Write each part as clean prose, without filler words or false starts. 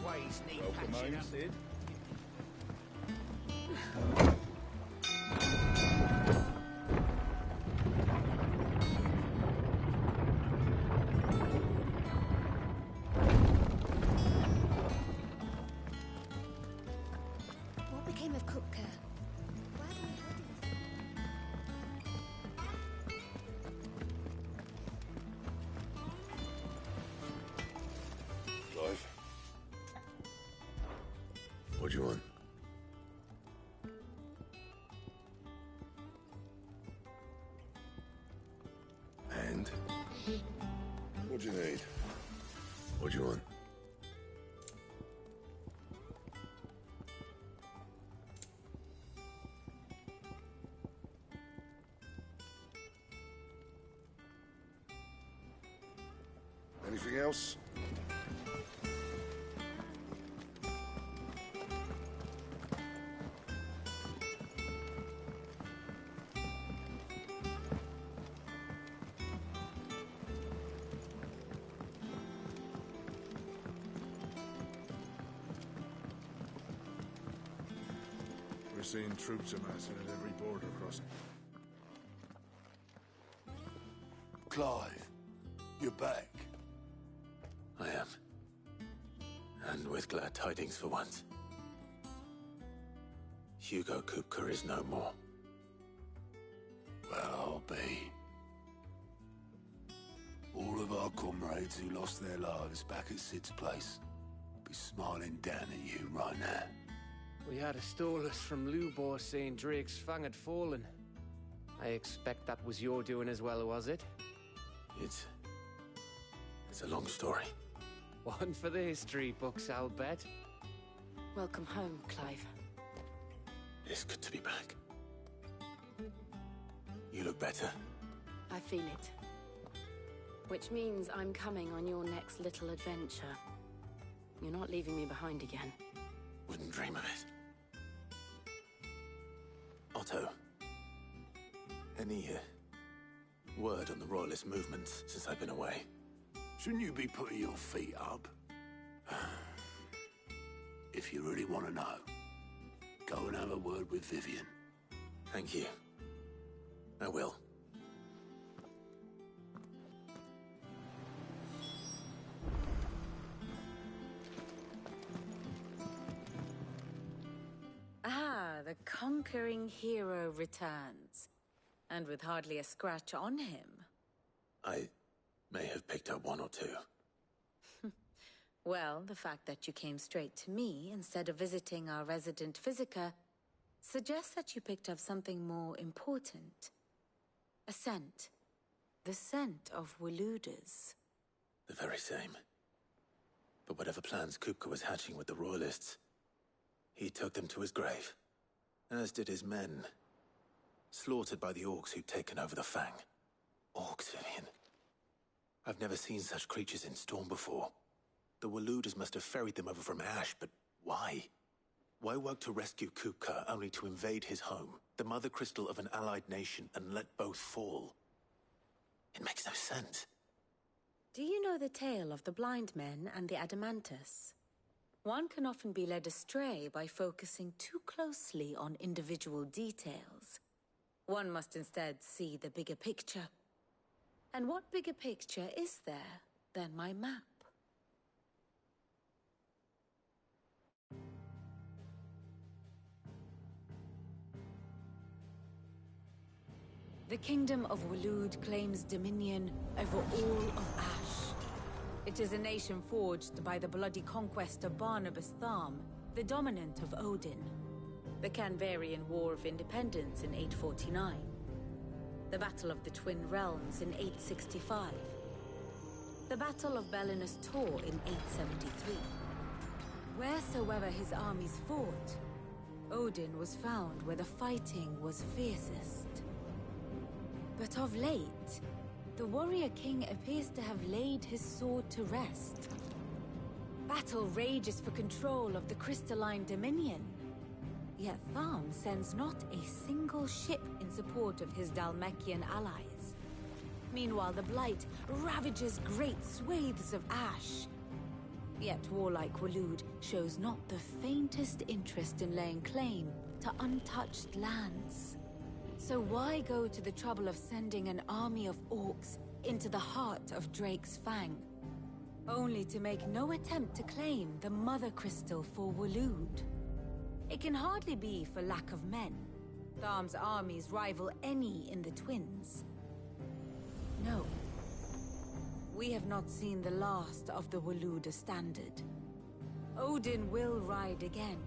ways need Welcome patching home, up. Sid. What became of Kupka? Why haven't we heard anything? Clive? What do you want? And? What do you need? What do you want? Anything else? We're seeing troops amassing at every border crossing. Clive, you're back. I am. And with glad tidings for once. Hugo Kupka is no more. Well, I'll be. All of our comrades who lost their lives back at Sid's place be smiling down at you right now. We had a stolus from Lubor saying Drake's fang had fallen. I expect that was your doing as well, was it? It's a long story. One for the history books, I'll bet. Welcome home, Clive. It's good to be back. You look better. I feel it. Which means I'm coming on your next little adventure. You're not leaving me behind again. Wouldn't dream of it. Otto. Any word on the Royalist movements since I've been away? Shouldn't you be putting your feet up? If you really want to know, go and have a word with Vivian. Thank you. I will. Ah, the conquering hero returns. And with hardly a scratch on him. I may have picked up one or two. Well, the fact that you came straight to me instead of visiting our resident physiker suggests that you picked up something more important. A scent. The scent of Waludas. The very same. But whatever plans Kupka was hatching with the Royalists, he took them to his grave. As did his men. Slaughtered by the orcs who'd taken over the Fang. Orcs, Vivian. I've never seen such creatures in Storm before. The Waludas must have ferried them over from Ash, but why? Why work to rescue Kupka only to invade his home, the mother crystal of an allied nation, and let both fall? It makes no sense. Do you know the tale of the blind men and the Adamantus? One can often be led astray by focusing too closely on individual details. One must instead see the bigger picture. And what bigger picture is there than my map? The Kingdom of Waloed claims dominion over all of Ash. It is a nation forged by the bloody conquest of Barnabas Tharm, the dominant of Odin. The Canvarian War of Independence in 849. The Battle of the Twin Realms in 865. The Battle of Belinus Tor in 873. Wheresoever his armies fought, Odin was found where the fighting was fiercest. But of late, the warrior king appears to have laid his sword to rest. Battle rages for control of the crystalline dominion. Yet Tharm sends not a single ship in support of his Dhalmekian allies. Meanwhile, the Blight ravages great swathes of Ash. Yet warlike Waloed shows not the faintest interest in laying claim to untouched lands. So why go to the trouble of sending an army of orcs into the heart of Drake's Fang, only to make no attempt to claim the Mother Crystal for Waloed? It can hardly be for lack of men. Tharm's armies rival any in the Twins. No. We have not seen the last of the Waloed standard. Odin will ride again.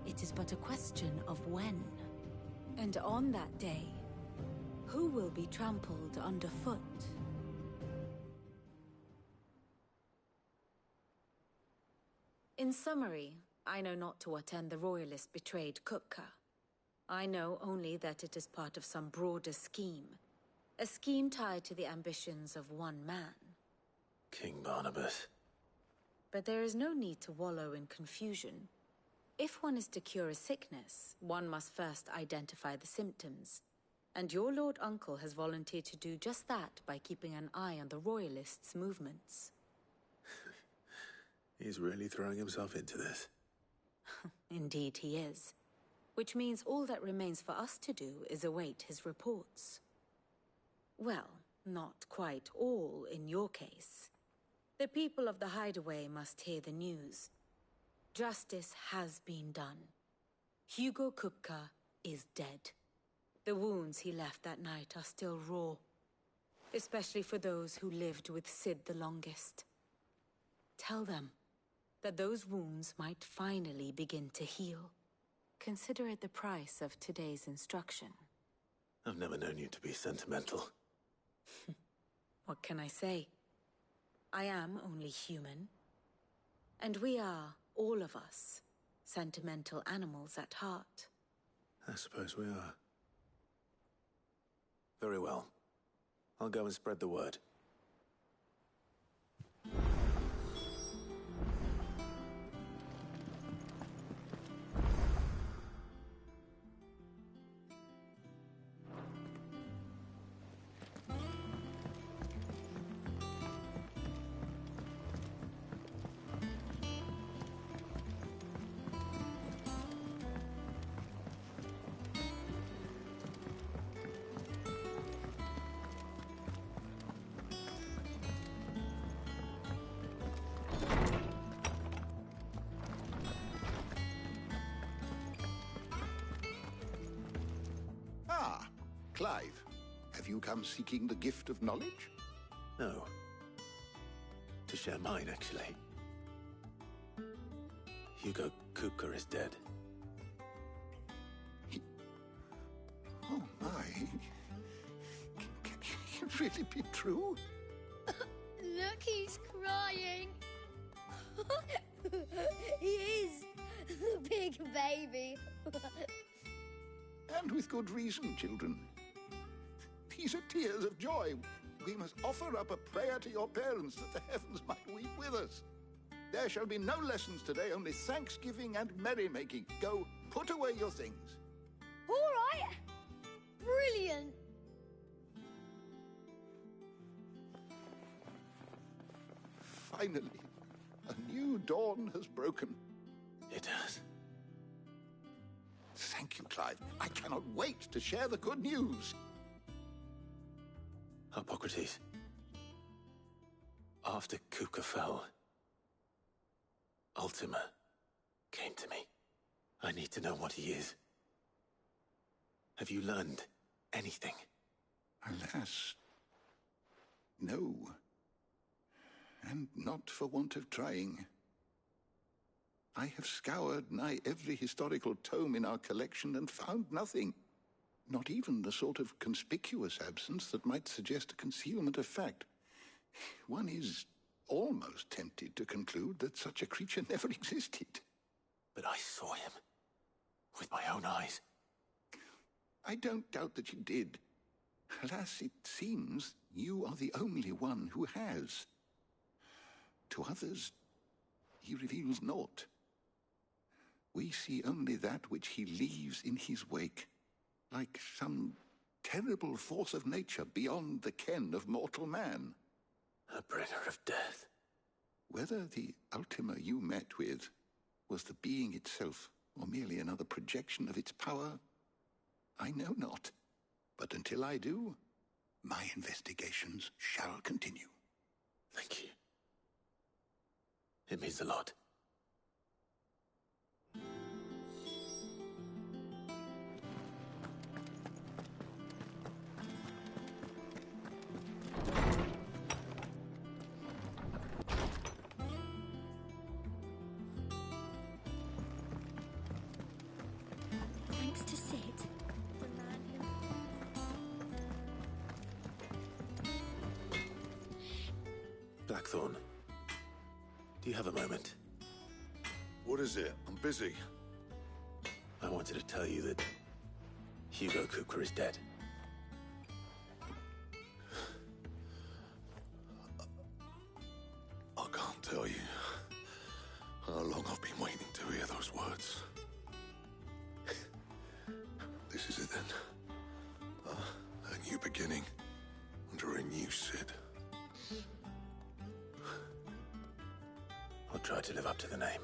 It is but a question of when. And on that day, who will be trampled underfoot? In summary, I know not to what end the Royalists betrayed Kupka. I know only that it is part of some broader scheme. A scheme tied to the ambitions of one man. King Barnabas. But there is no need to wallow in confusion. If one is to cure a sickness, one must first identify the symptoms. And your Lord Uncle has volunteered to do just that by keeping an eye on the Royalists' movements. He's really throwing himself into this. Indeed he is. Which means all that remains for us to do is await his reports. Well, not quite all in your case. The people of the Hideaway must hear the news. Justice has been done. Hugo Kupka is dead. The wounds he left that night are still raw, especially for those who lived with Sid the longest. Tell them that those wounds might finally begin to heal. Consider it the price of today's instruction. I've never known you to be sentimental. What can I say? I am only human. And we are, all of us, sentimental animals at heart. I suppose we are. Very well. I'll go and spread the word. Clive, have you come seeking the gift of knowledge? No. To share mine, actually. Hugo Kupka is dead. Oh my. Can it really be true? Look, he's crying. He is. The big baby. And with good reason, children. These are tears of joy. We must offer up a prayer to your parents that the heavens might weep with us. There shall be no lessons today, only thanksgiving and merrymaking. Go, put away your things. All right. Brilliant. Finally, a new dawn has broken. It has. Thank you, Clive. I cannot wait to share the good news. Hippocrates. After Kupka fell, Ultima came to me. I need to know what he is. Have you learned anything? Alas, no. And not for want of trying. I have scoured nigh every historical tome in our collection and found nothing. Not even the sort of conspicuous absence that might suggest a concealment of fact. One is almost tempted to conclude that such a creature never existed. But I saw him. With my own eyes. I don't doubt that you did. Alas, it seems you are the only one who has. To others, he reveals naught. We see only that which he leaves in his wake, like some terrible force of nature beyond the ken of mortal man. A bringer of death. Whether the Ultima you met with was the being itself, or merely another projection of its power, I know not. But until I do, my investigations shall continue. Thank you. It means a lot. Thanks to Sid. Blackthorn, do you have a moment? What is it? I'm busy. I wanted to tell you that Hugo Kupka is dead. I can't tell you how long I've been waiting to hear those words. This is it then. A new beginning under a new Sid. I'll try to live up to the name.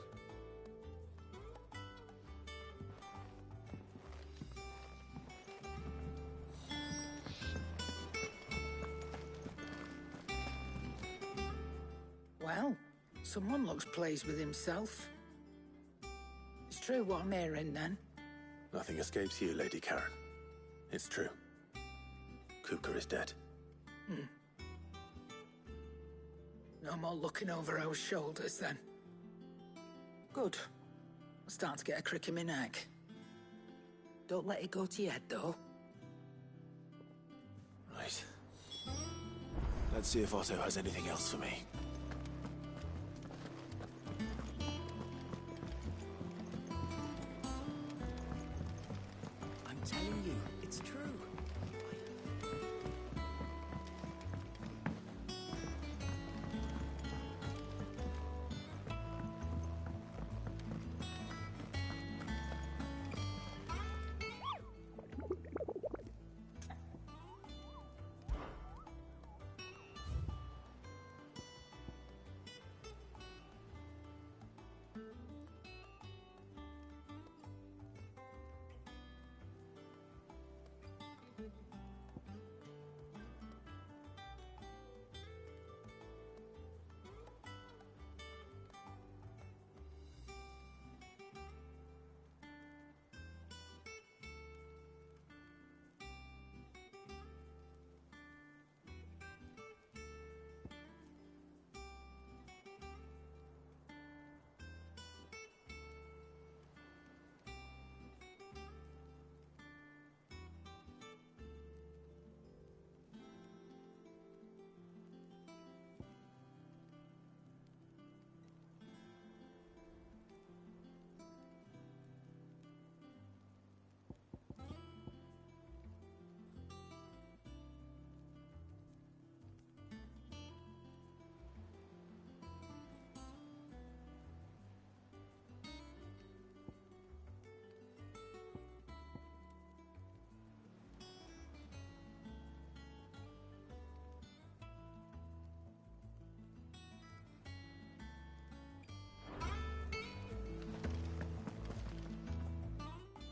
Well, someone looks pleased with himself. It's true what I'm hearing, then. Nothing escapes you, Lady Karen. It's true. Kupka is dead. No more looking over our shoulders, then. Good. I'm starting to get a crick in my neck. Don't let it go to your head, though. Right. Let's see if Otto has anything else for me. I'm telling you, it's true.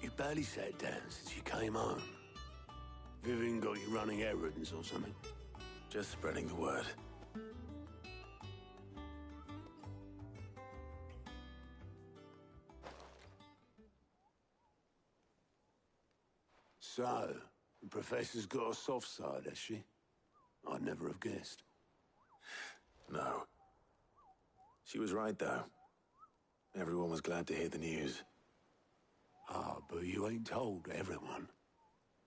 You barely sat down since you came home. Vivian got you running errands or something? Just spreading the word. So, the Professor's got a soft side, has she? I'd never have guessed. No. She was right, though. Everyone was glad to hear the news. Ah, but you ain't told everyone.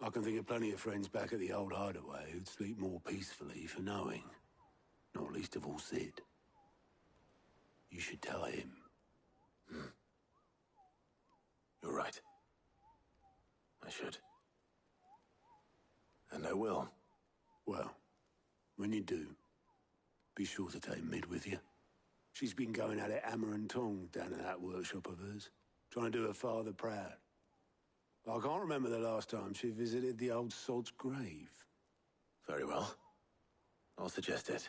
I can think of plenty of friends back at the old hideaway who'd sleep more peacefully for knowing. Not least of all Sid. You should tell him. You're right. I should. And I will. Well, when you do, be sure to take Mid with you. She's been going at it hammer and tongs down at that workshop of hers, trying to do her father proud. I can't remember the last time she visited the old sod's grave. Very well. I'll suggest it.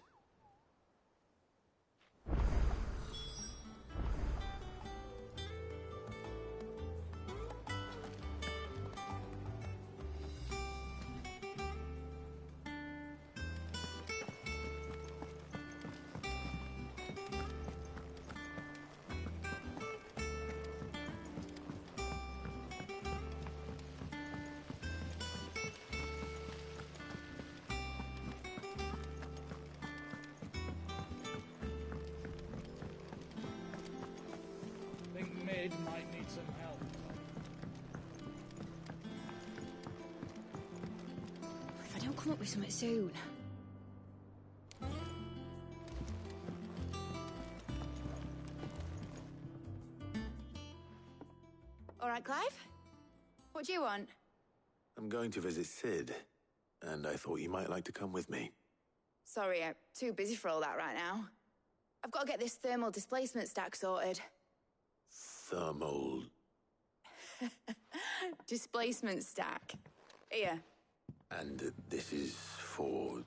Sid might need some help. If I don't come up with something soon. All right, Clive? What do you want? I'm going to visit Sid, and I thought you might like to come with me. Sorry, I'm too busy for all that right now. I've got to get this thermal displacement stack sorted. Thermal... Displacement stack. Here. And this is for...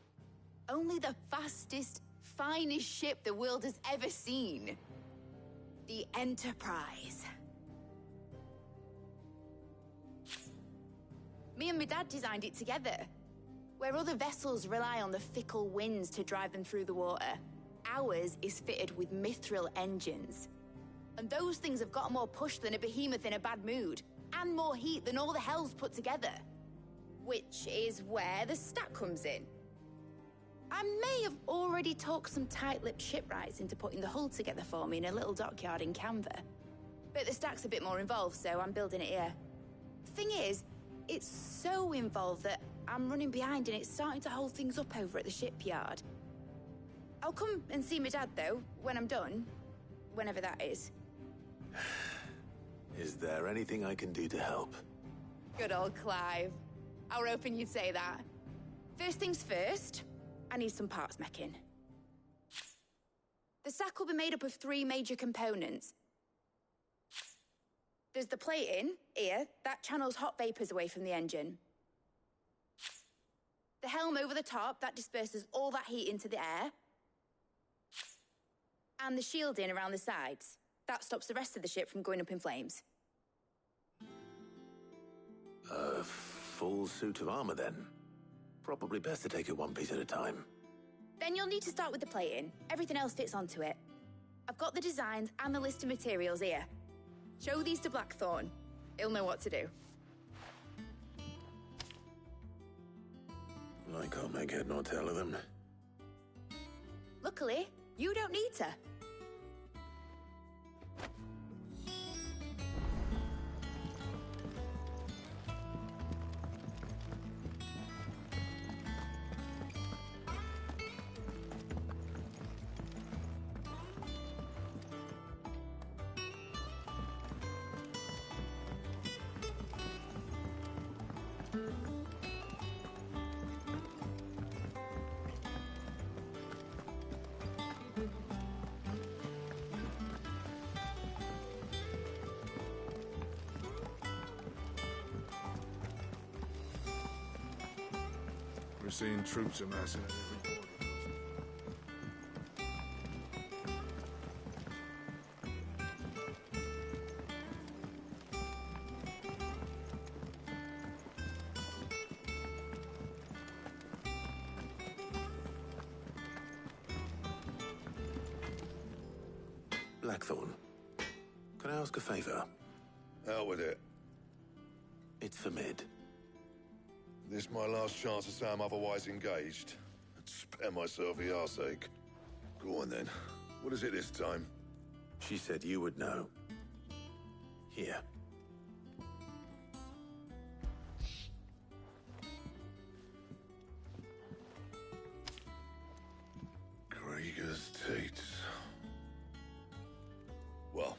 Only the fastest, finest ship the world has ever seen. The Enterprise. Me and my dad designed it together. Where other vessels rely on the fickle winds to drive them through the water, ours is fitted with mithril engines. And those things have got more push than a behemoth in a bad mood, and more heat than all the hells put together. Which is where the stack comes in. I may have already talked some tight-lipped shipwrights into putting the hull together for me in a little dockyard in Canva. But the stack's a bit more involved, so I'm building it here. Thing is, it's so involved that I'm running behind and it's starting to hold things up over at the shipyard. I'll come and see my dad, though, when I'm done. Whenever that is. Is there anything I can do to help? Good old Clive. I were hoping you'd say that. First things first, I need some parts meching. The stack will be made up of 3 major components. There's the plating, here, that channels hot vapors away from the engine. The helm over the top, that disperses all that heat into the air. And the shielding around the sides. That stops the rest of the ship from going up in flames. A full suit of armor, then? Probably best to take it one piece at a time. Then you'll need to start with the plating. Everything else fits onto it. I've got the designs and the list of materials here. Show these to Blackthorn. He'll know what to do. I can't make head nor tail of them. Luckily, you don't need to. We're seeing troops amassing at every border. Blackthorn, can I ask a favor? Out with it. It's for Mid. This my last chance to say I'm otherwise engaged. I'd spare myself the arseache. Go on then. What is it this time? She said you would know. Here. Krieger's teats. Well,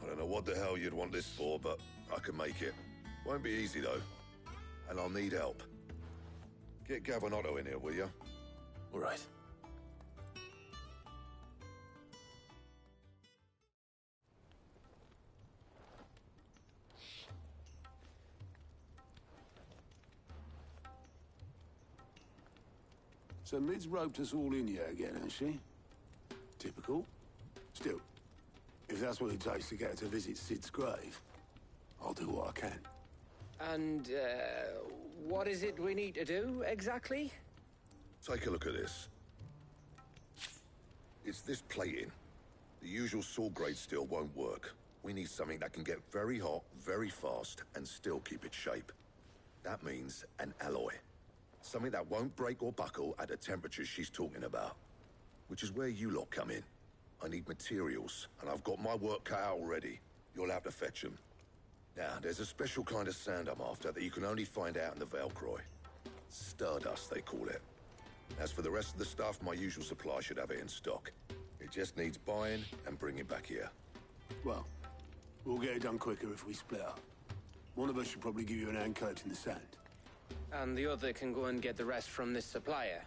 I don't know what the hell you'd want this for, but I can make it. Won't be easy, though. And I'll need help. Get Gavin-Otto in here, will you? All right. So Mid's roped us all in here again, has she? Typical. Still, if that's what it takes to get her to visit Sid's grave, I'll do what I can. And, what is it we need to do, exactly? Take a look at this. It's this plating. The usual saw-grade steel won't work. We need something that can get very hot, very fast, and still keep its shape. That means an alloy. Something that won't break or buckle at the temperatures she's talking about. Which is where you lot come in. I need materials, and I've got my work cut out already. You'll have to fetch them. Now, there's a special kind of sand I'm after that you can only find out in the Velcroy. Stardust, they call it. As for the rest of the stuff, my usual supply should have it in stock. It just needs buying and bringing back here. Well, we'll get it done quicker if we split up. One of us should probably give you an hand coating the sand. And the other can go and get the rest from this supplier.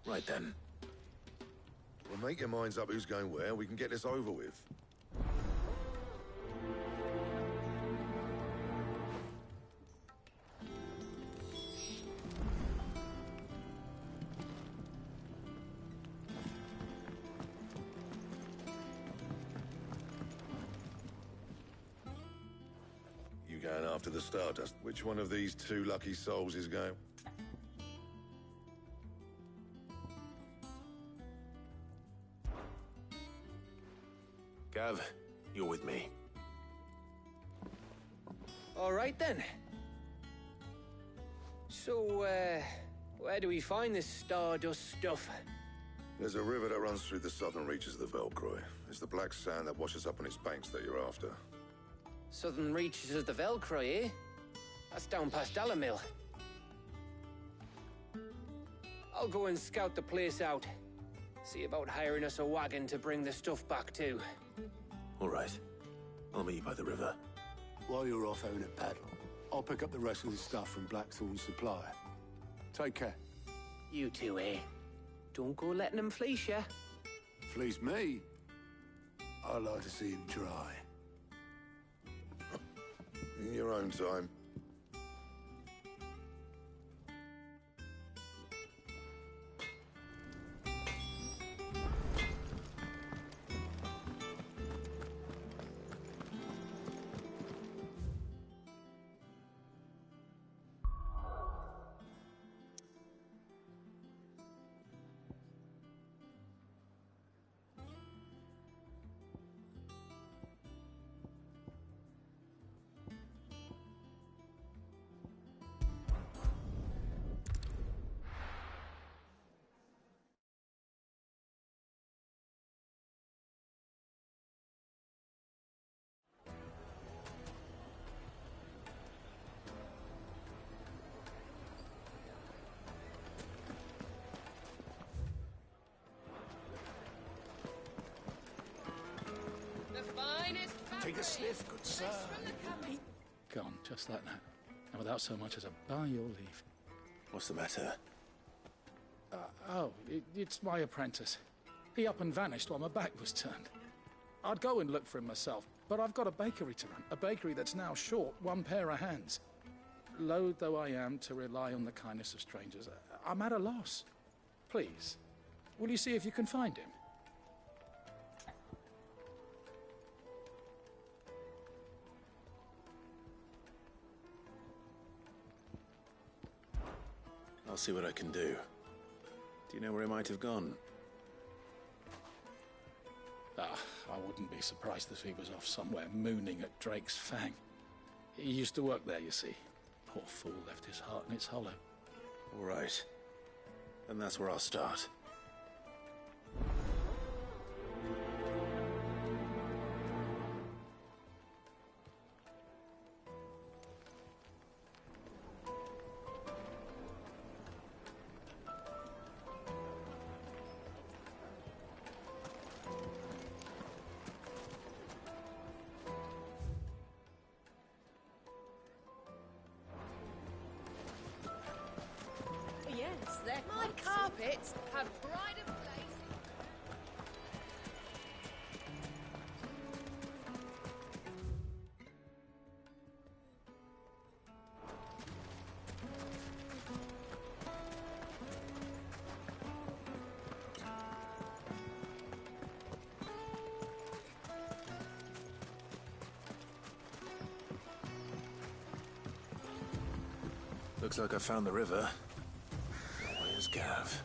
Right then. Well, make your minds up who's going where, we can get this over with. You going after the Stardust? Which one of these two lucky souls is going? Gav, you're with me. All right, then. So, where do we find this Stardust stuff? There's a river that runs through the southern reaches of the Velcroy. It's the black sand that washes up on its banks that you're after. Southern reaches of the Velcroy, eh? That's down past Dalamil. I'll go and scout the place out. See about hiring us a wagon to bring the stuff back to. All right. I'll meet you by the river. While you're off having a paddle, I'll pick up the rest of the stuff from Blackthorn's supplier. Take care. You two, eh? Don't go letting them fleece ya. Fleece me? I'd like to see him try. In your own time. Take a sniff, good sir. Gone, just like that. And without so much as a by your leave. What's the matter? It's my apprentice. He up and vanished while my back was turned. I'd go and look for him myself, but I've got a bakery to run. A bakery that's now short one pair of hands. Loath though I am to rely on the kindness of strangers, I'm at a loss. Please, will you see if you can find him? I'll see what I can do. Do you know where he might have gone? I wouldn't be surprised if he was off somewhere mooning at Drake's Fang. He used to work there, you see. Poor fool left his heart in its hollow. All right. Then that's where I'll start. Yes, they're My carpets have pride of place. Looks like I found the river. Where's Gav?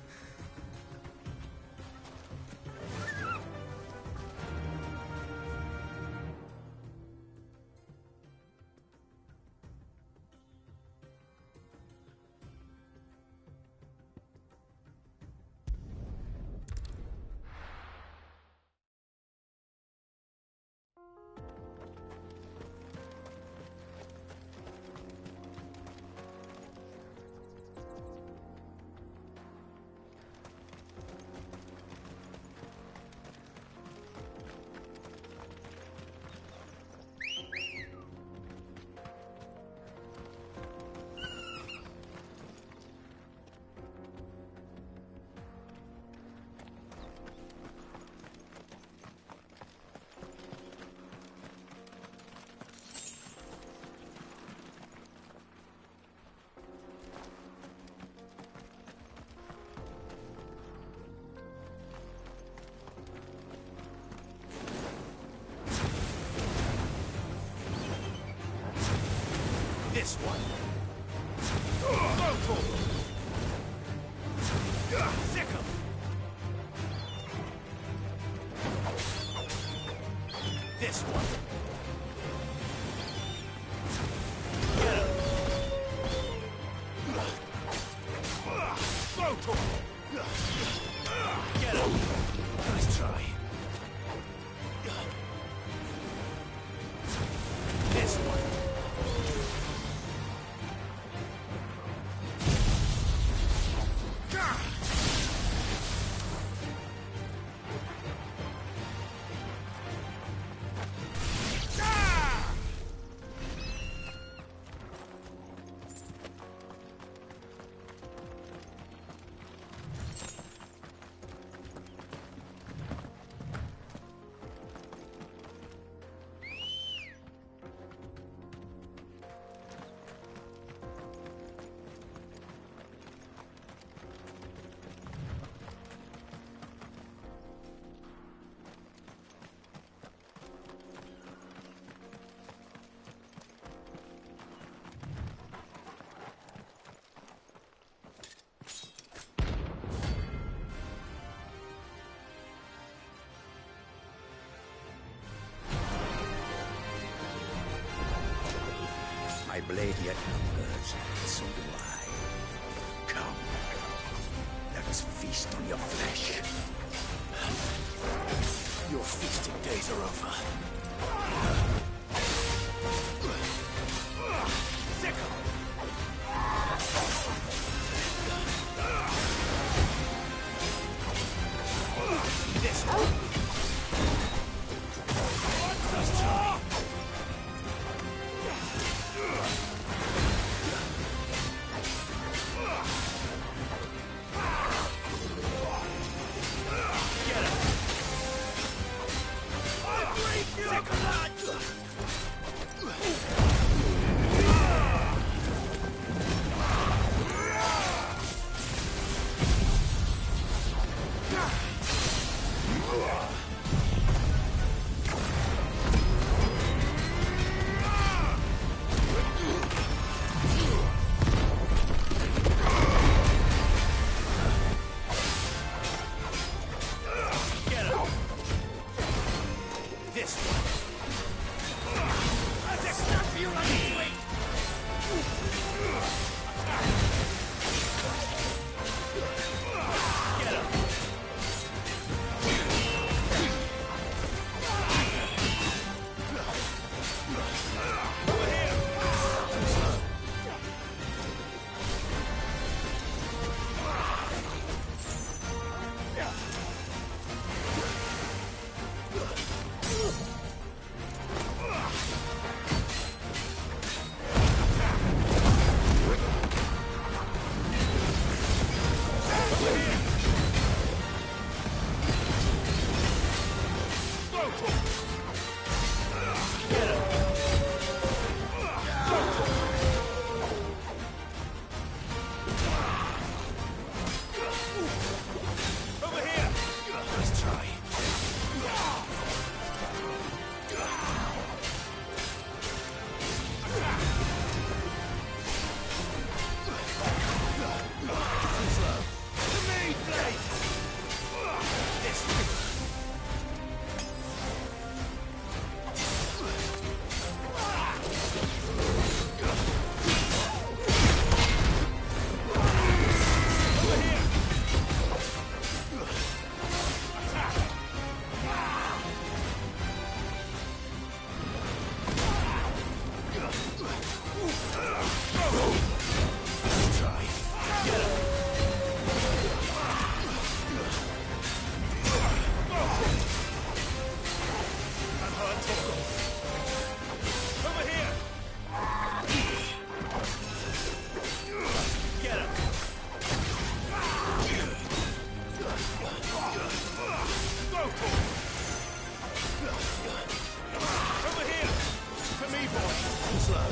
This one. Sick 'em. This one. Get him. Get him. Nice try. This one. My blade yet hungers, and so do I. Come, let us feast on your flesh. Your feasting days are over. Sick 'em. This one. Nice try. Get him. Sick 'em. Get him. This one. I'll snap you on his way. Get him. Over here. Over here. Nice try. To me, Blade. This way. Over here. Attack. Nice try. Get him. I'm hard to go. Over here. Get him. Go for it. Over here. To me, boy. Slow.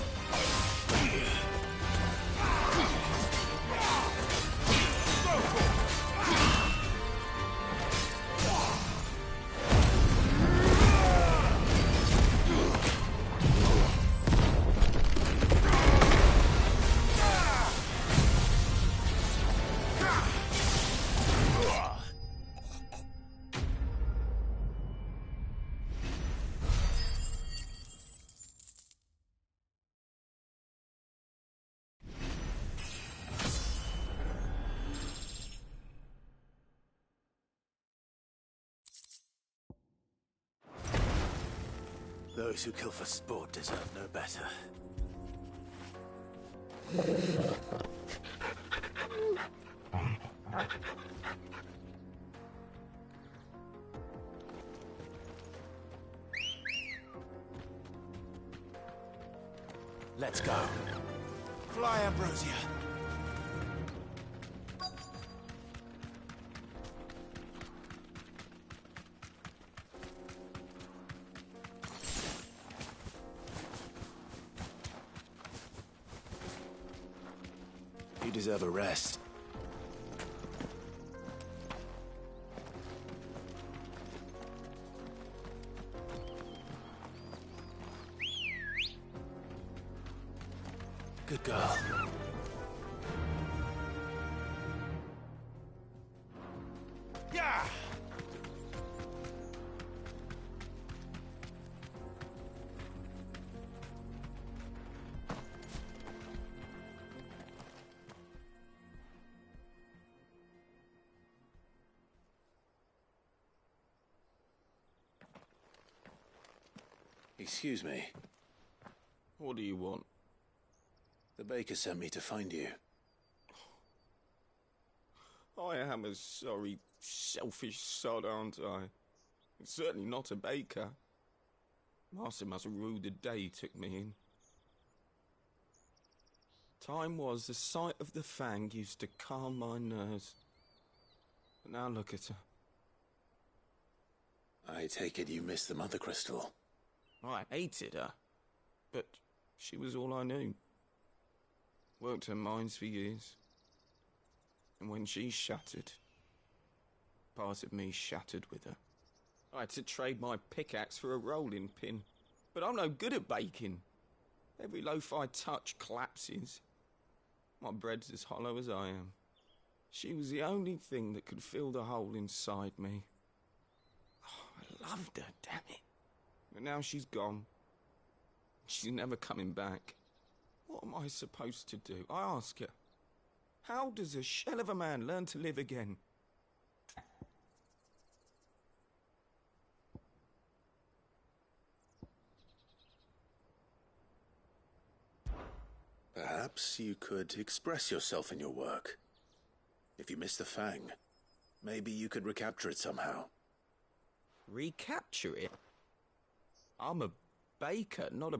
Go for it. Those who kill for sport deserve no better. Let's go. Fly, Ambrosia. You deserve a rest. Good girl. Yeah! Excuse me. What do you want? The baker sent me to find you. I am a sorry, selfish sod, aren't I? Certainly not a baker. Master must have ruled the day he took me in. Time was the sight of the fang used to calm my nerves. But now look at her. I take it you missed the Mother Crystal. I hated her, but she was all I knew. Worked her mines for years. And when she shattered, part of me shattered with her. I had to trade my pickaxe for a rolling pin. But I'm no good at baking. Every loaf I touch collapses. My bread's as hollow as I am. She was the only thing that could fill the hole inside me. Oh, I loved her, damn it. But now she's gone. She's never coming back. What am I supposed to do? I ask her. How does a shell of a man learn to live again? Perhaps you could express yourself in your work. If you miss the fang, maybe you could recapture it somehow. Recapture it? I'm a baker, not a...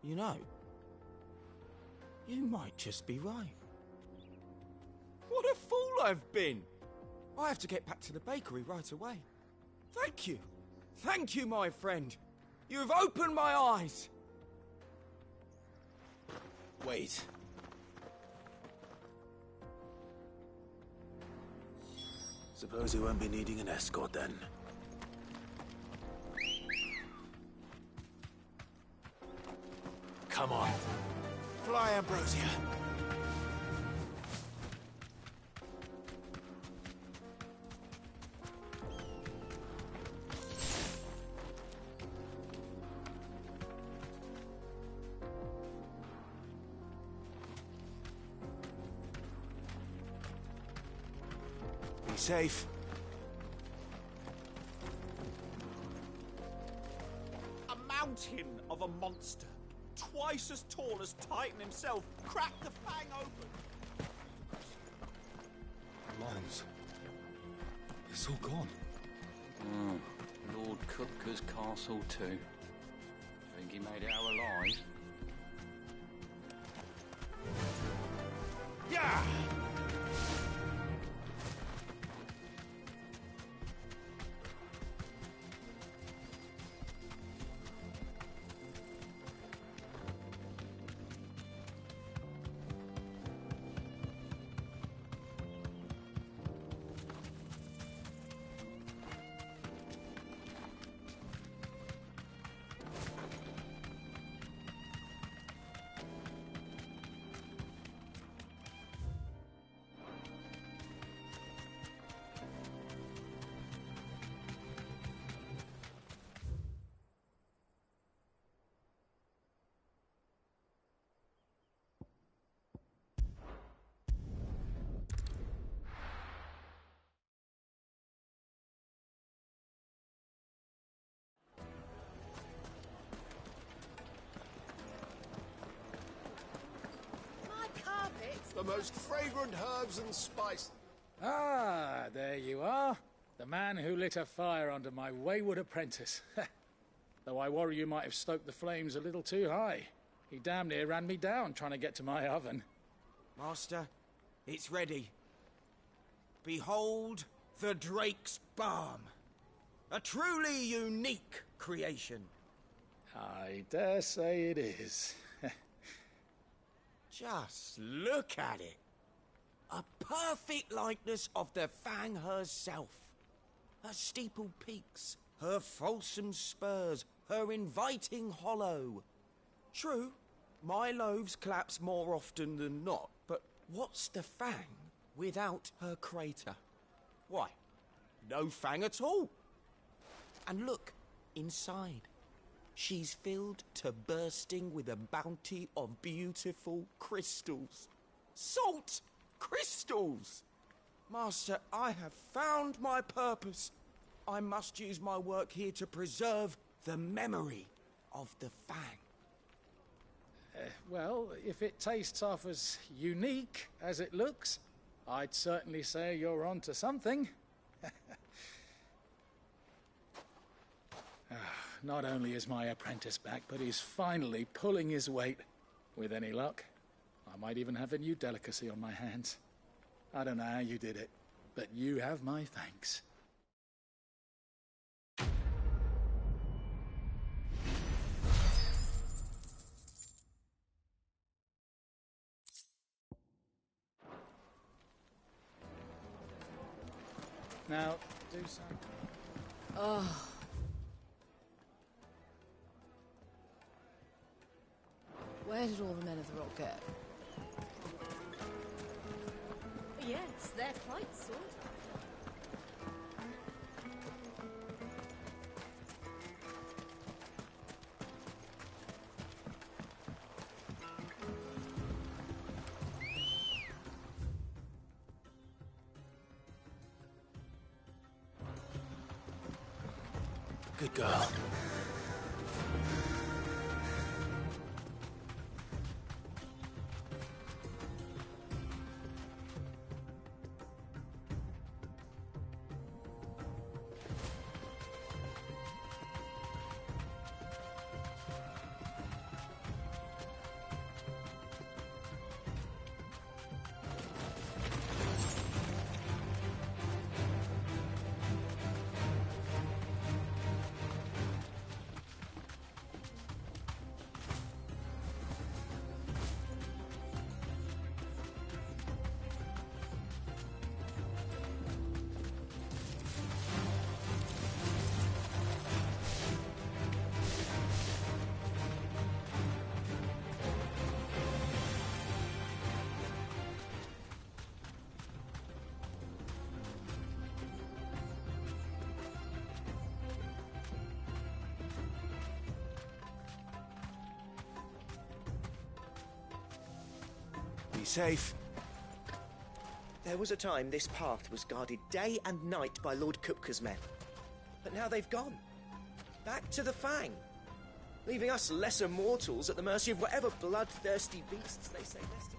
You know, you might just be right. What a fool I've been! I have to get back to the bakery right away. Thank you. Thank you, my friend. You have opened my eyes. Wait. Suppose you won't be needing an escort then. Come on. Fly, Ambrosia. Be safe. A mountain of a monster. Twice as tall as Titan himself, cracked the fang open. Lions. It's all gone. Lord Kupka's castle too. Think he made it out alive? Yeah! most fragrant herbs and spices. Ah, there you are. The man who lit a fire under my wayward apprentice. Though I worry you might have stoked the flames a little too high. He damn near ran me down trying to get to my oven. Master, it's ready. Behold the Drake's Balm. A truly unique creation. I dare say it is. Just look at it. A perfect likeness of the Fang herself. Her steeple peaks, her fulsome spurs, her inviting hollow. True, my loaves collapse more often than not, but what's the Fang without her crater? Why, no Fang at all. And look, inside. She's filled to bursting with a bounty of beautiful crystals. Salt crystals! Master, I have found my purpose. I must use my work here to preserve the memory of the Fang. Well, if it tastes half as unique as it looks, I'd certainly say you're onto something. Not only is my apprentice back, but he's finally pulling his weight. With any luck, I might even have a new delicacy on my hands. I don't know how you did it, but you have my thanks. Now, do some. Oh. Where did all the men of the rock go? Yes, they're quite sorted. Good girl. Be safe. There was a time this path was guarded day and night by Lord Kupka's men. But now they've gone. Back to the Fang. Leaving us lesser mortals at the mercy of whatever bloodthirsty beasts they say best to.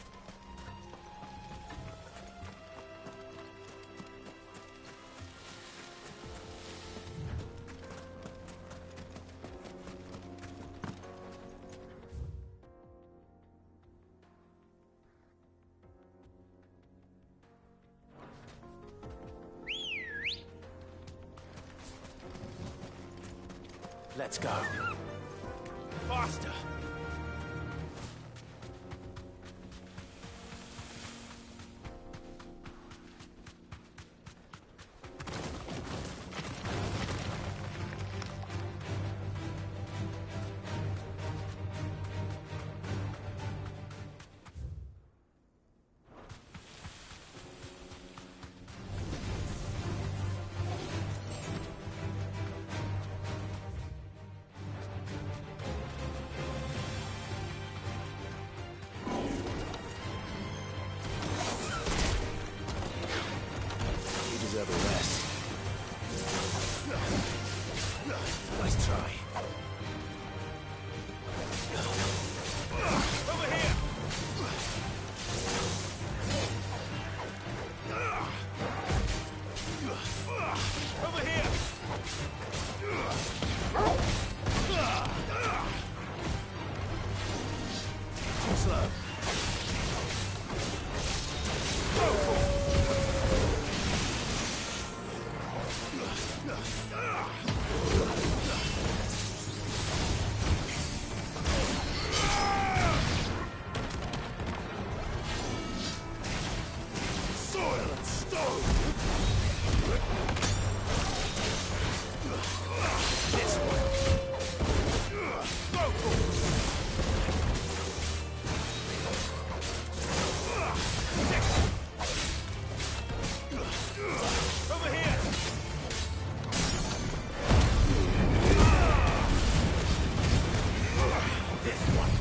Let's go. Faster! Deserve a rest. Nice try. Over here! Over here! Too slow. Soil and stone! This one! Go for it! Over here! This one!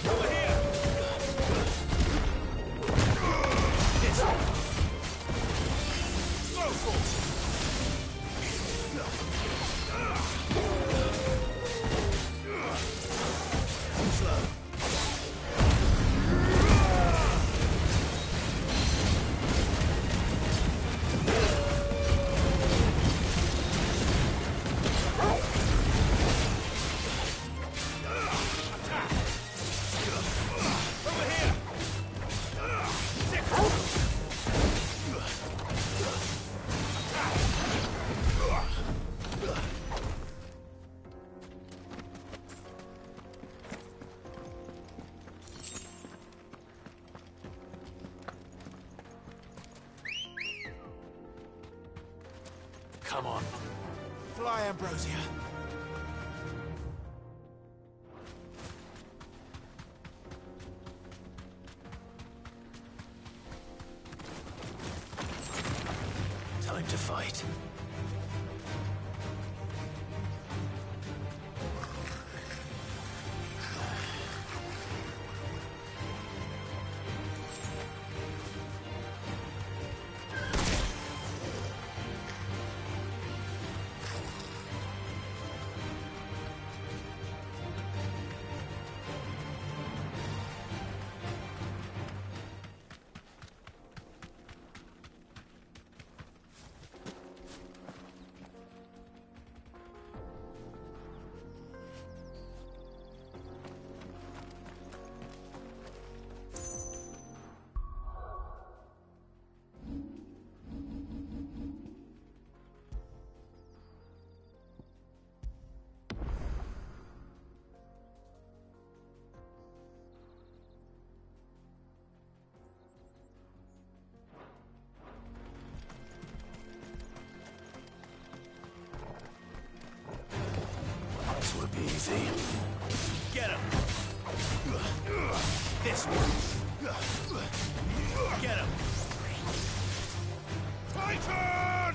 Over here! This one! Go for it! Too slow. Over here! Come on. Fly, Ambrosia. Time to fight. This would be easy. Get him! This one! Get him! Titan!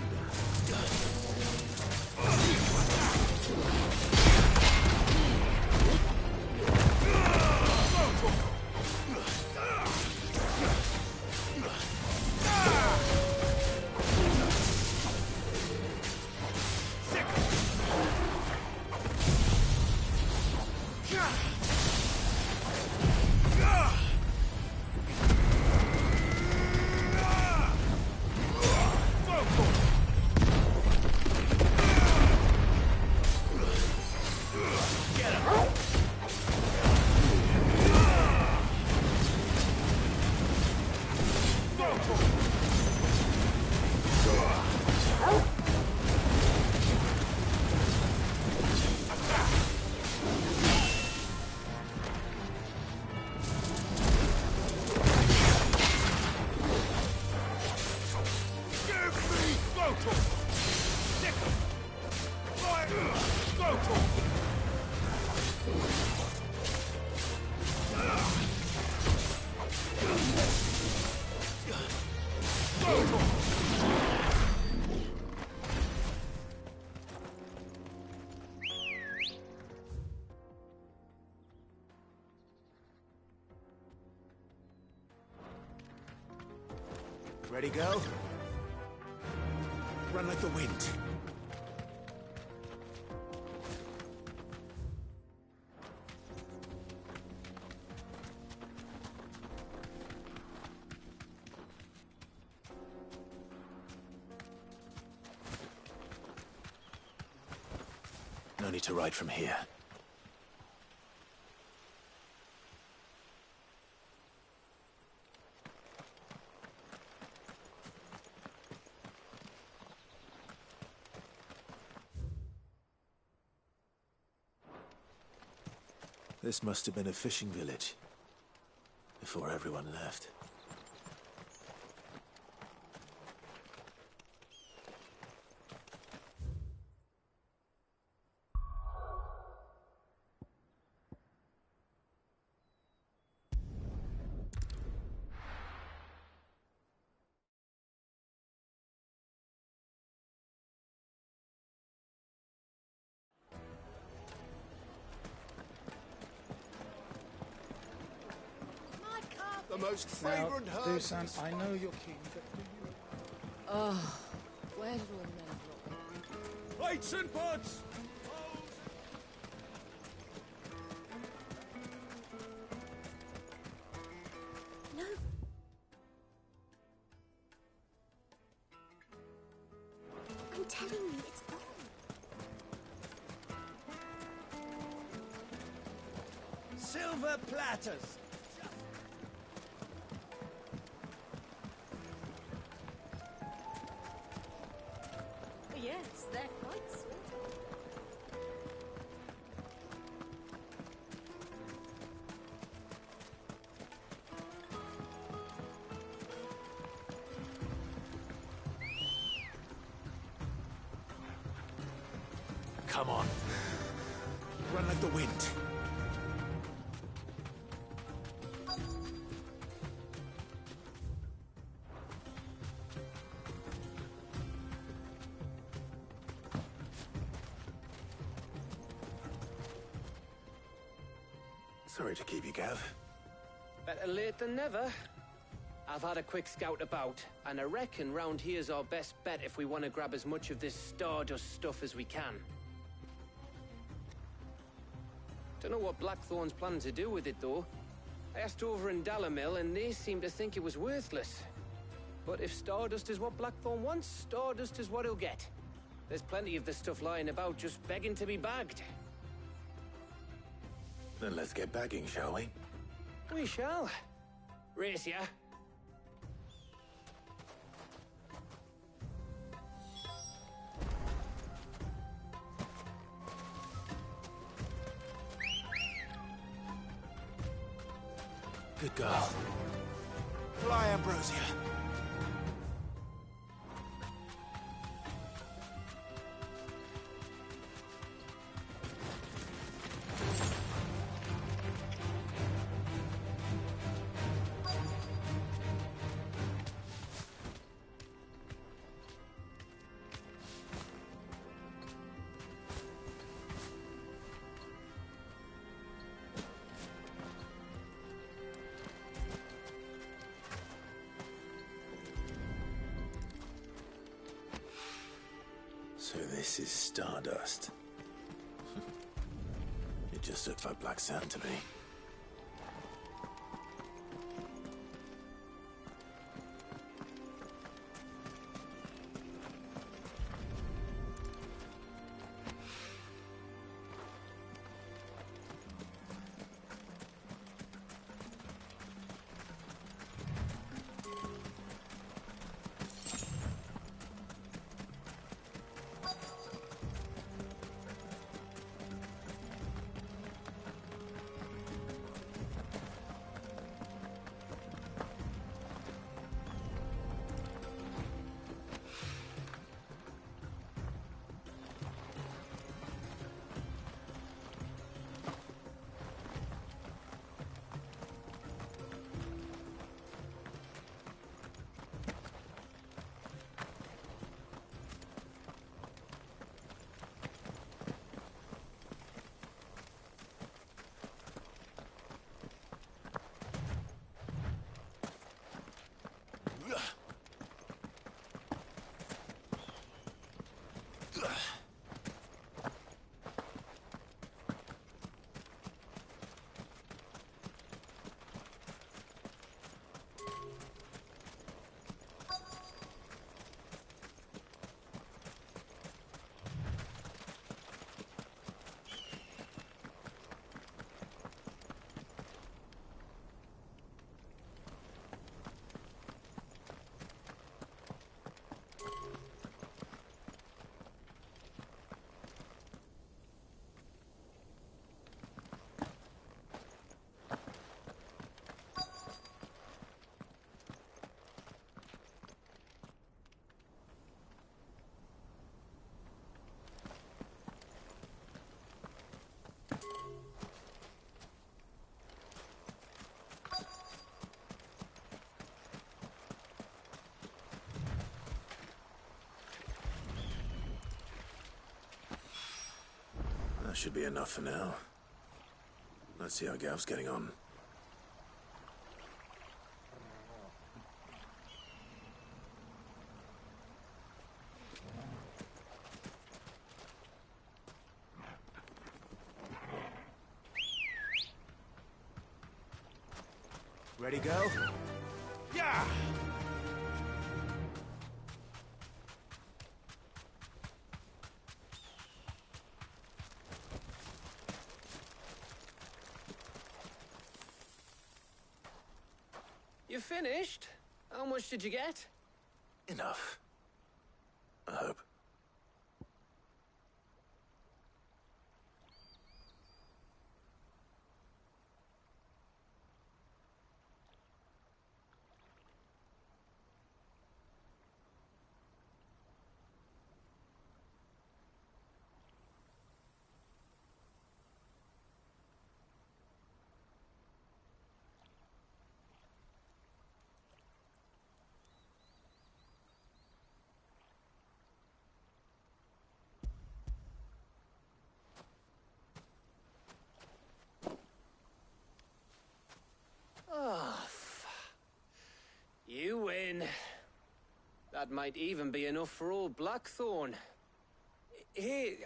Ready, go? Run like the wind. No need to ride from here. This must have been a fishing village before everyone left. The most Now, fragrant herbs. Dusan, I know you're keen, but do you... Oh, where did all the men go? Plates and pots! No. I'm telling you, it's gone. Silver platters! Yes, they're quite sweet. Come on. Run like the wind. Sorry to keep you, Gav. Better late than never. I've had a quick scout about, and I reckon round here's our best bet if we want to grab as much of this Stardust stuff as we can. Don't know what Blackthorn's planning to do with it, though. I asked over in Dalamil, and they seem to think it was worthless. But if Stardust is what Blackthorn wants, Stardust is what he'll get. There's plenty of this stuff lying about, just begging to be bagged. Then let's get bagging, shall we? We shall. Race ya. Good girl. Fly, Ambrosia. So this is Stardust. It just looks like black sand to me. That should be enough for now. Let's see how Gav's getting on. Ready, girl? Yeah! You finished? How much did you get? Enough. I hope. Oh, you win. That might even be enough for old Blackthorn. Hey,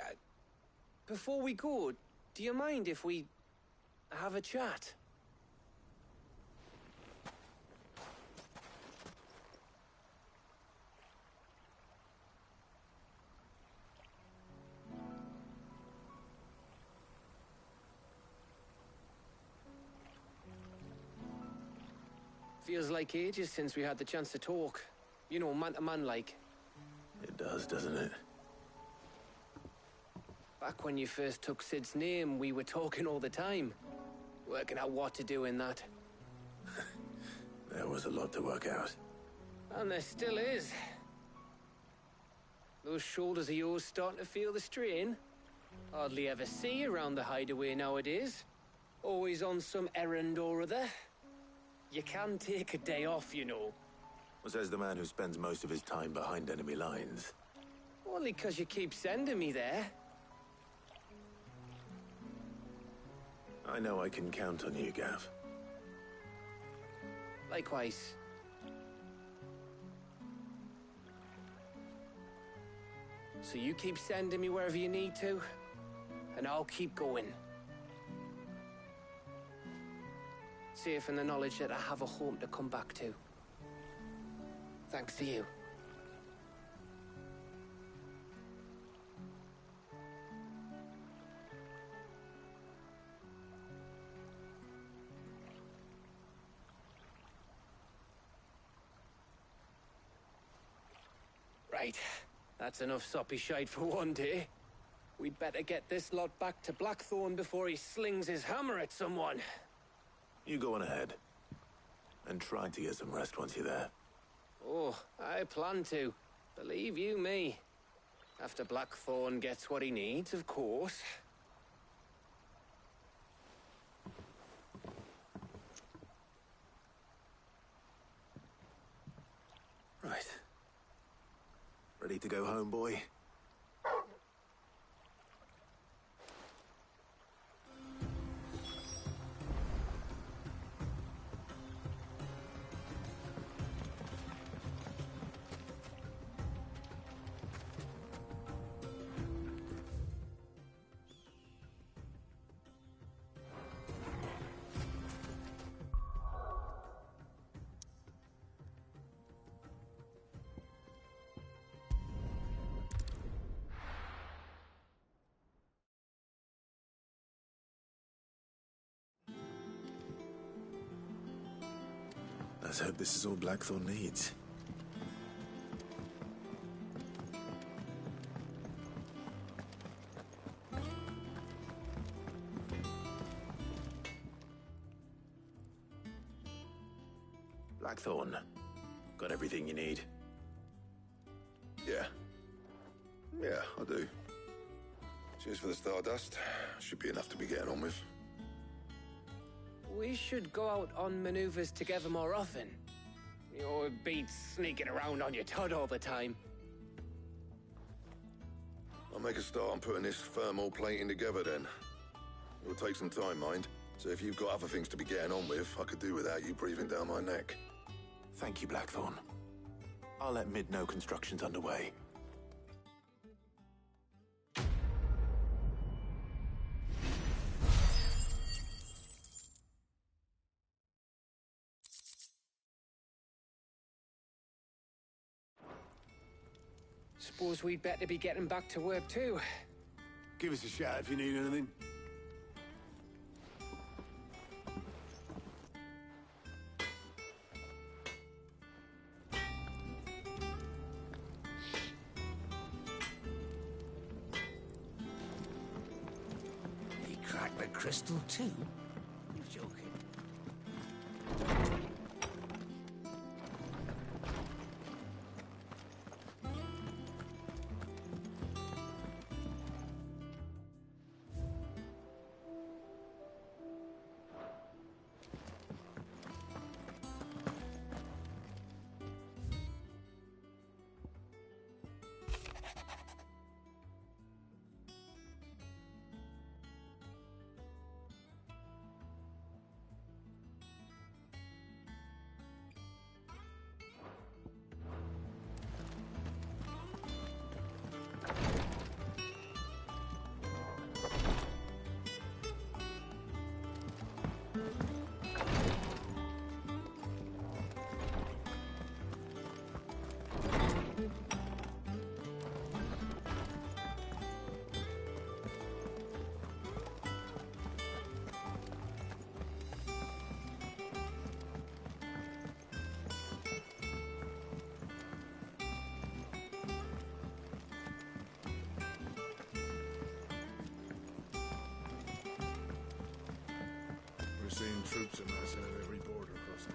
before we go, do you mind if we have a chat? Feels like ages since we had the chance to talk. You know, man to man like. It does, doesn't it? Back when you first took Sid's name, we were talking all the time. Working out what to do in that. There was a lot to work out. And there still is. Those shoulders of yours starting to feel the strain. Hardly ever see you around the hideaway nowadays. Always on some errand or other. You can take a day off, you know. Says the man who spends most of his time behind enemy lines. Only 'cause you keep sending me there. I know I can count on you, Gav. Likewise. So you keep sending me wherever you need to, and I'll keep going. Safe in the knowledge that I have a home to come back to. Thanks to you. Right. That's enough soppy shite for one day. We'd better get this lot back to Blackthorn before he slings his hammer at someone. You go on ahead. And try to get some rest once you're there. Oh, I plan to. Believe you me. After Blackthorn gets what he needs, of course. Right. Ready to go home, boy? Let's hope this is all Blackthorn needs. Blackthorn, got everything you need? Yeah. Yeah, I do. Cheers for the Stardust. Should be enough to be getting on with. We should go out on maneuvers together more often. You know, it beats sneaking around on your Todd all the time. I'm make a start on putting this thermal plating together then. It'll take some time, mind. So if you've got other things to be getting on with, I could do without you breathing down my neck. Thank you, Blackthorn. I'll let Mid know construction's underway. Suppose we'd better be getting back to work too. Give us a shout if you need anything. He cracked the crystal too? You're joking. We're seeing troops amassing at every border crossing.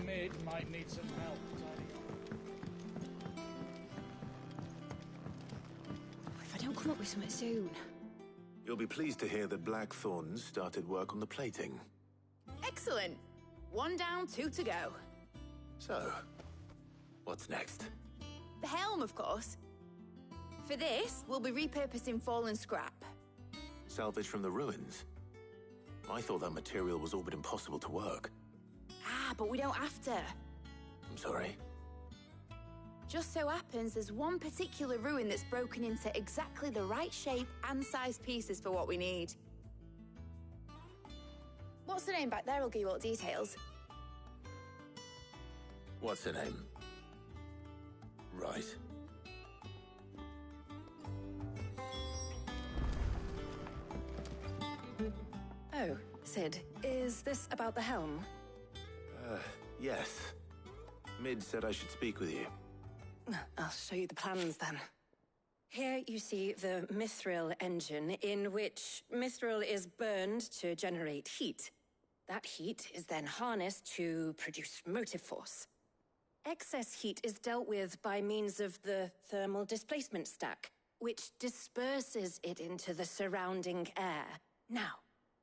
Mid might need some help tidying up. If I don't come up with something soon. You'll be pleased to hear that Blackthorn's started work on the plating. Excellent. 1 down, 2 to go. So, what's next? The helm, of course. For this, we'll be repurposing fallen scrap. Salvage from the ruins? I thought that material was all but impossible to work. Ah, but we don't have to. I'm sorry. Just so happens there's one particular ruin that's broken into exactly the right shape and size pieces for what we need. What's the name back there? I'll give you all the details. What's her name? Right. Oh, Sid, is this about the helm? Yes. Mid said I should speak with you. I'll show you the plans then. Here you see the mithril engine, in which mithril is burned to generate heat. That heat is then harnessed to produce motive force. Excess heat is dealt with by means of the thermal displacement stack, which disperses it into the surrounding air. Now,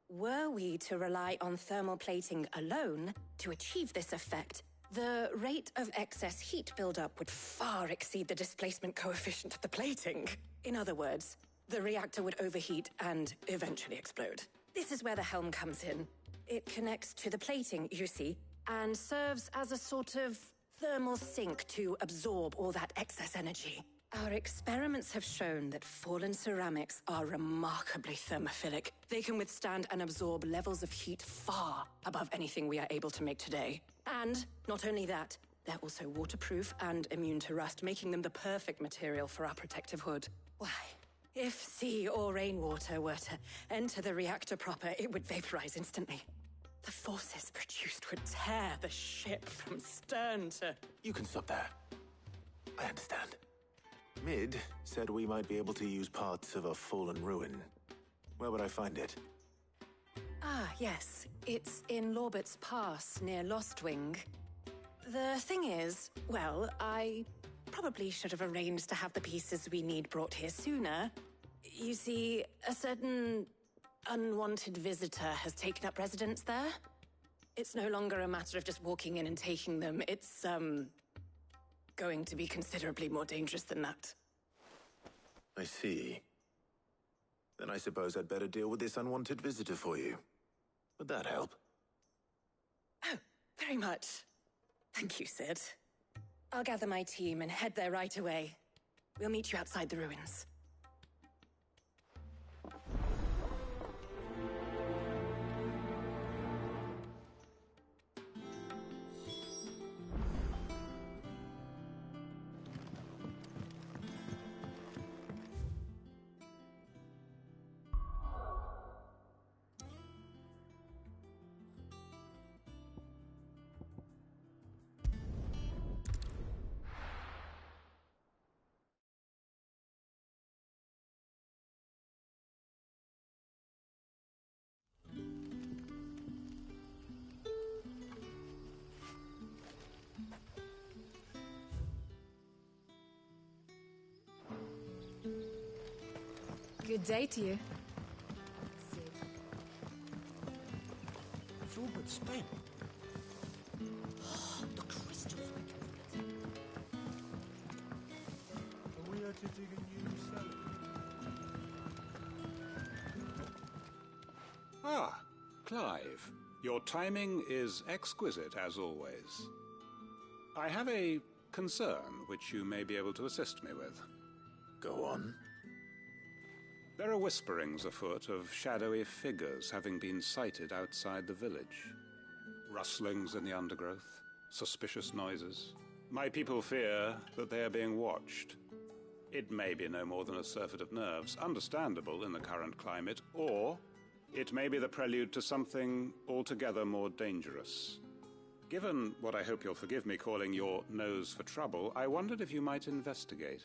were we to rely on thermal plating alone to achieve this effect, the rate of excess heat buildup would far exceed the displacement coefficient of the plating. In other words, the reactor would overheat and eventually explode. This is where the helm comes in. It connects to the plating, you see, and serves as a sort of thermal sink to absorb all that excess energy. Our experiments have shown that fallen ceramics are remarkably thermophilic. They can withstand and absorb levels of heat far above anything we are able to make today. And not only that, they're also waterproof and immune to rust, making them the perfect material for our protective hood. Why, if sea or rainwater were to enter the reactor proper, it would vaporize instantly. The forces produced would tear the ship from stern to... You can stop there. I understand. Mid said we might be able to use parts of a fallen ruin. Where would I find it? Ah, yes. It's in Lorbert's Pass, near Lostwing. The thing is, well, I probably should have arranged to have the pieces we need brought here sooner. You see, a certain unwanted visitor has taken up residence there. It's no longer a matter of just walking in and taking them. It's, going to be considerably more dangerous than that. I see. Then I suppose I'd better deal with this unwanted visitor for you. Would that help? Oh, very much. Thank you, Sid. I'll gather my team and head there right away. We'll meet you outside the ruins. Good day to you. It's all but spent. The crystals we can get. Are we editing a new cellar? Ah, Clive. Your timing is exquisite, as always. I have a concern which you may be able to assist me with. Go on. There are whisperings afoot of shadowy figures having been sighted outside the village. Rustlings in the undergrowth, suspicious noises. My people fear that they are being watched. It may be no more than a surfeit of nerves, understandable in the current climate, or it may be the prelude to something altogether more dangerous. Given what I hope you'll forgive me calling your nose for trouble, I wondered if you might investigate.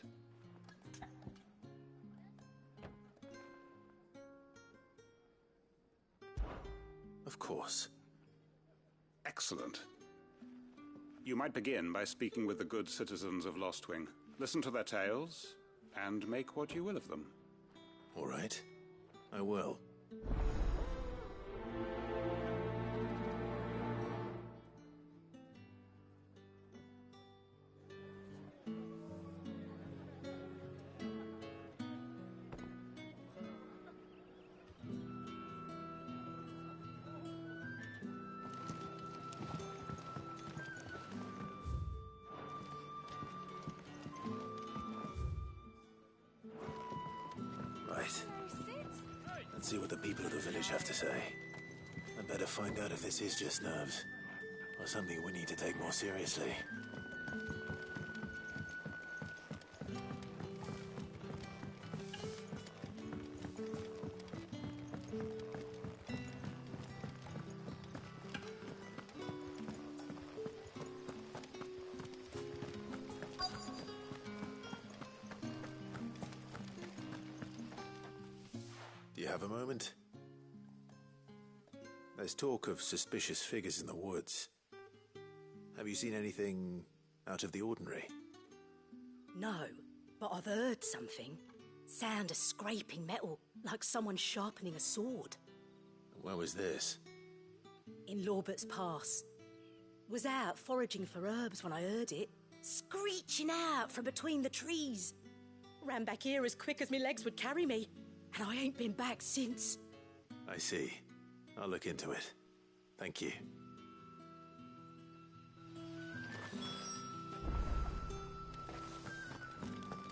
Of course. Excellent. You might begin by speaking with the good citizens of Lostwing. Listen to their tales, and make what you will of them. All right. I will. Let's see what the people of the village have to say. I'd better find out if this is just nerves, or something we need to take more seriously. Do you have a moment? There's talk of suspicious figures in the woods. Have you seen anything out of the ordinary? No, but I've heard something. Sound of scraping metal, like someone sharpening a sword. Where was this? In Lorbert's Pass. Was out foraging for herbs when I heard it, screeching out from between the trees. Ran back here as quick as my legs would carry me, and I ain't been back since. I see. I'll look into it. Thank you.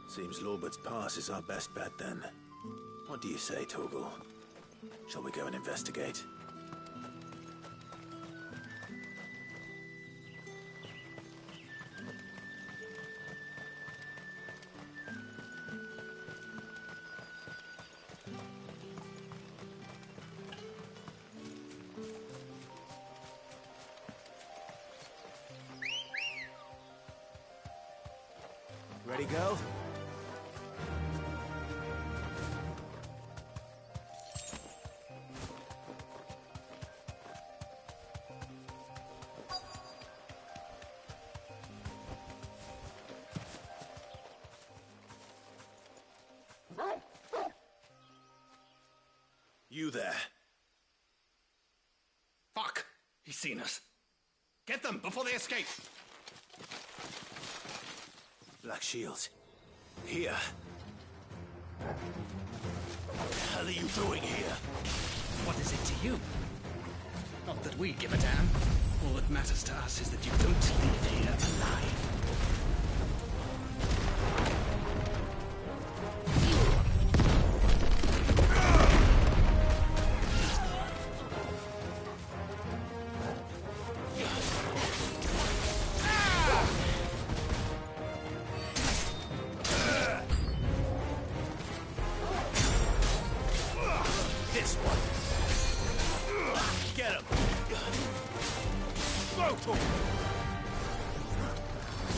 Seems Lorbert's Pass is our best bet then. What do you say, Torgal? Shall we go and investigate? Ready, go? You there. Fuck! He's seen us. Get them before they escape! Black Shields. Here. What the hell are you doing here? What is it to you? Not that we give a damn. All that matters to us is that you don't leave here alive. This one. Get him. Go to him.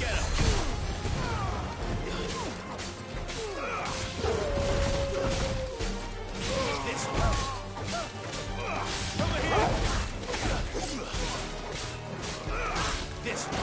Get him. This one. Over here. This one.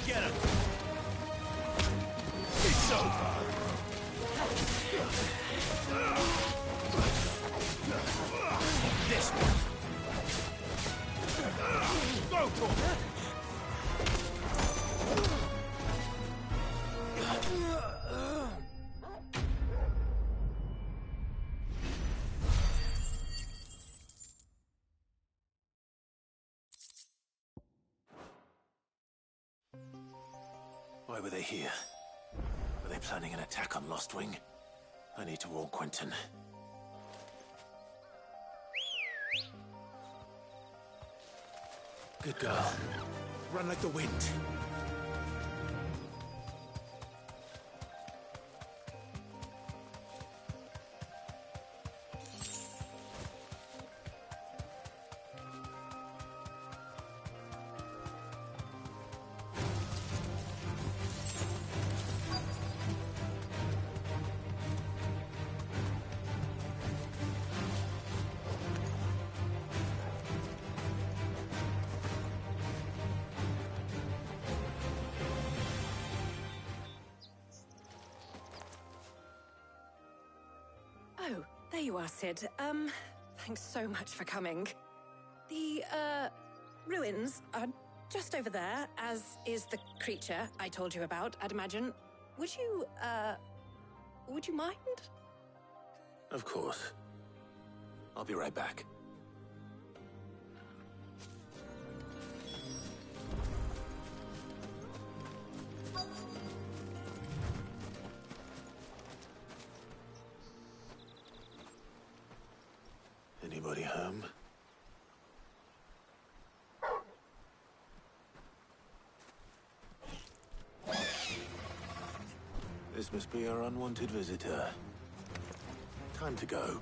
Get him! It's over! This one! Go to him! Why were they here? Were they planning an attack on Lostwing? I need to warn Quentin. Good girl. Run like the wind. Oh, there you are, Sid. Thanks so much for coming. The, ruins are just over there, as is the creature I told you about, I'd imagine. Would you mind? Of course. I'll be right back. Anybody home? This must be our unwanted visitor. Time to go.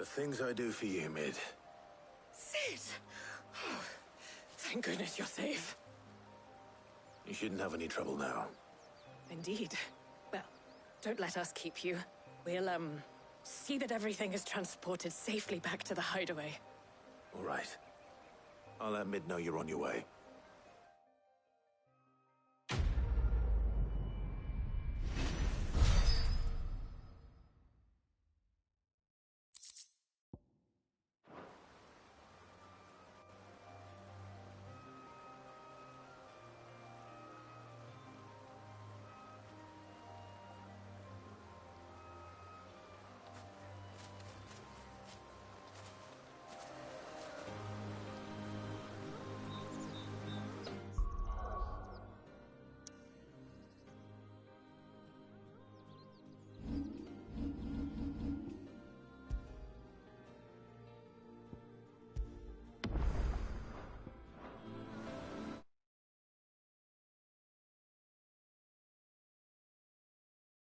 things I do for you, Mid. Sid! Oh, thank goodness you're safe. You shouldn't have any trouble now. Indeed. Well, don't let us keep you. We'll, see that everything is transported safely back to the hideaway. All right. I'll let Mid know you're on your way.